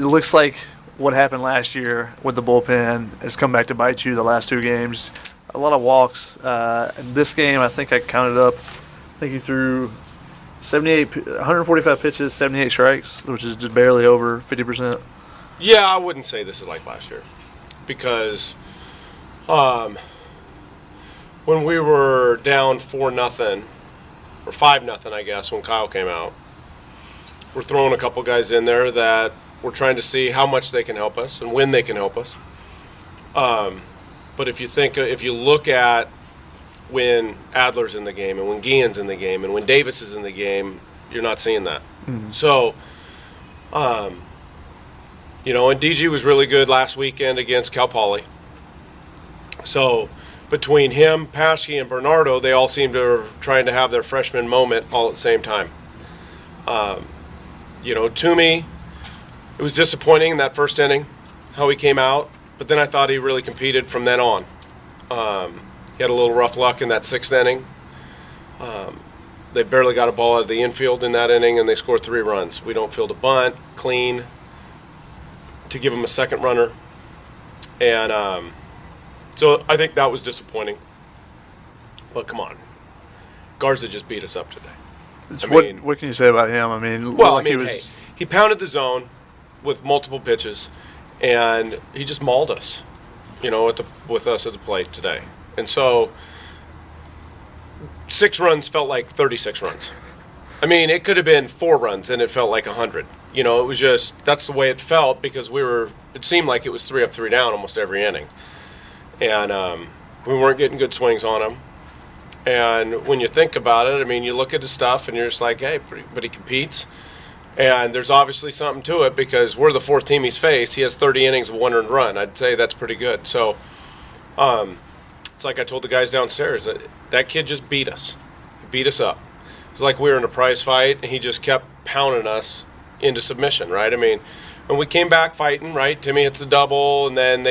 looks like what happened last year with the bullpen has come back to bite you the last two games. A lot of walks. In this game, I think I counted up. I think you threw 145 pitches, 78 strikes, which is just barely over 50%. Yeah, I wouldn't say this is like last year, because when we were down 4-0 or 5-0, I guess, when Kyle came out, we're throwing a couple guys in there that we're trying to see how much they can help us and when they can help us. But if you look at when Adler's in the game and when Guillen's in the game and when Davis is in the game, you're not seeing that. Mm-hmm. So, and DG was really good last weekend against Cal Poly. So between him, Paschke, and Bernardo, they all seem to be trying to have their freshman moment all at the same time. To me, it was disappointing in that first inning how he came out, but then I thought he really competed from then on. He had a little rough luck in that sixth inning. They barely got a ball out of the infield in that inning, and they scored 3 runs. We don't field a bunt, clean, to give him a second runner. And so I think that was disappointing. But come on. Garza just beat us up today. What can you say about him? He pounded the zone with multiple pitches, and he just mauled us, with us at the plate today. And so 6 runs felt like 36 runs. It could have been 4 runs, and it felt like 100. It was just, that's the way it felt, because it seemed like it was 3 up, 3 down almost every inning. And we weren't getting good swings on him. And when you think about it, you look at his stuff and you're just like, hey, but he competes. And there's obviously something to it, because we're the 4th team he's faced. He has 30 innings of 1 earned run. I'd say that's pretty good. So it's like I told the guys downstairs, that kid just beat us. He beat us up. It's like we were in a prize fight, and he just kept pounding us into submission, right? When we came back fighting, right, Timmy hits a double, and then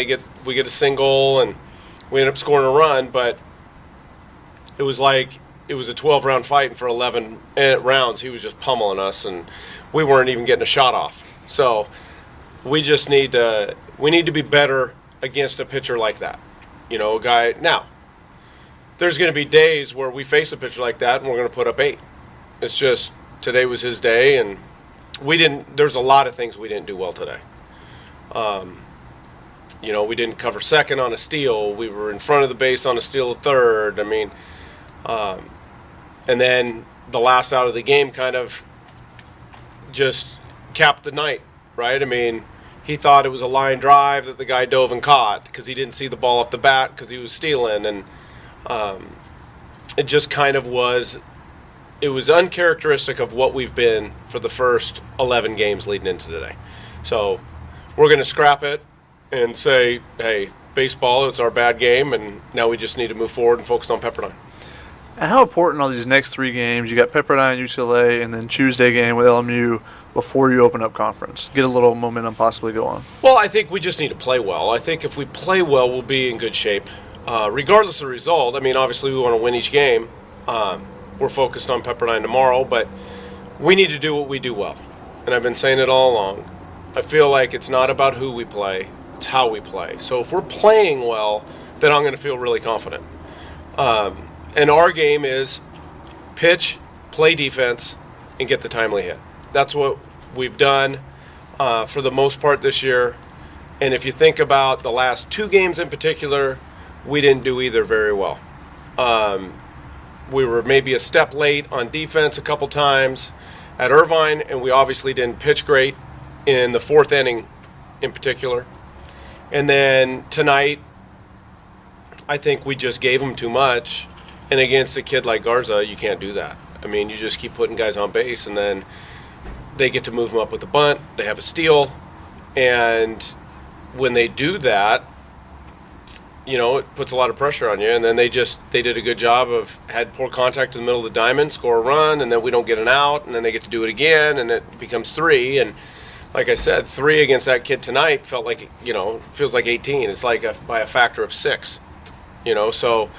we get a single, and we end up scoring a run, but it was like it was a 12-round fight, and for 11 rounds, he was just pummeling us, and we weren't even getting a shot off. So we just need to be better against a pitcher like that. A guy. Now, there's going to be days where we face a pitcher like that, and we're going to put up 8. It's just today was his day, and there's a lot of things we didn't do well today. We didn't cover second on a steal. We were in front of the base on a steal of third. And then the last out of the game kind of just capped the night, right? He thought it was a line drive that the guy dove and caught because he didn't see the ball off the bat because he was stealing. And it just kind of was – it was uncharacteristic of what we've been for the first 11 games leading into today. So we're going to scrap it and say, hey, baseball, it's our bad game, and now we just need to move forward and focus on Pepperdine. And how important are these next 3 games? You got Pepperdine, UCLA, and then Tuesday game with LMU before you open up conference. Get a little momentum possibly go on. Well, I think we just need to play well. I think if we play well, we'll be in good shape. Regardless of the result, obviously we want to win each game. We're focused on Pepperdine tomorrow, but we need to do what we do well. And I've been saying it all along. I feel like it's not about who we play, it's how we play. So if we're playing well, then I'm going to feel really confident. And our game is pitch, play defense, and get the timely hit. That's what we've done for the most part this year. And if you think about the last 2 games in particular, we didn't do either very well. We were maybe a step late on defense a couple times at Irvine, and we obviously didn't pitch great in the 4th inning in particular. And then tonight, I think we just gave them too much. And against a kid like Garza, you can't do that. You just keep putting guys on base, and then they get to move them up with the bunt. They have a steal. And when they do that, it puts a lot of pressure on you. And then they did a good job of had poor contact in the middle of the diamond, score a run, and then we don't get an out, and then they get to do it again, and it becomes 3. And like I said, 3 against that kid tonight felt like, feels like 18. It's like by a factor of 6, So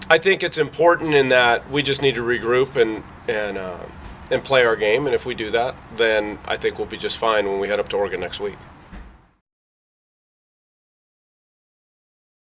I think it's important in that we just need to regroup and and play our game. And if we do that, then I think we'll be just fine when we head up to Oregon next week.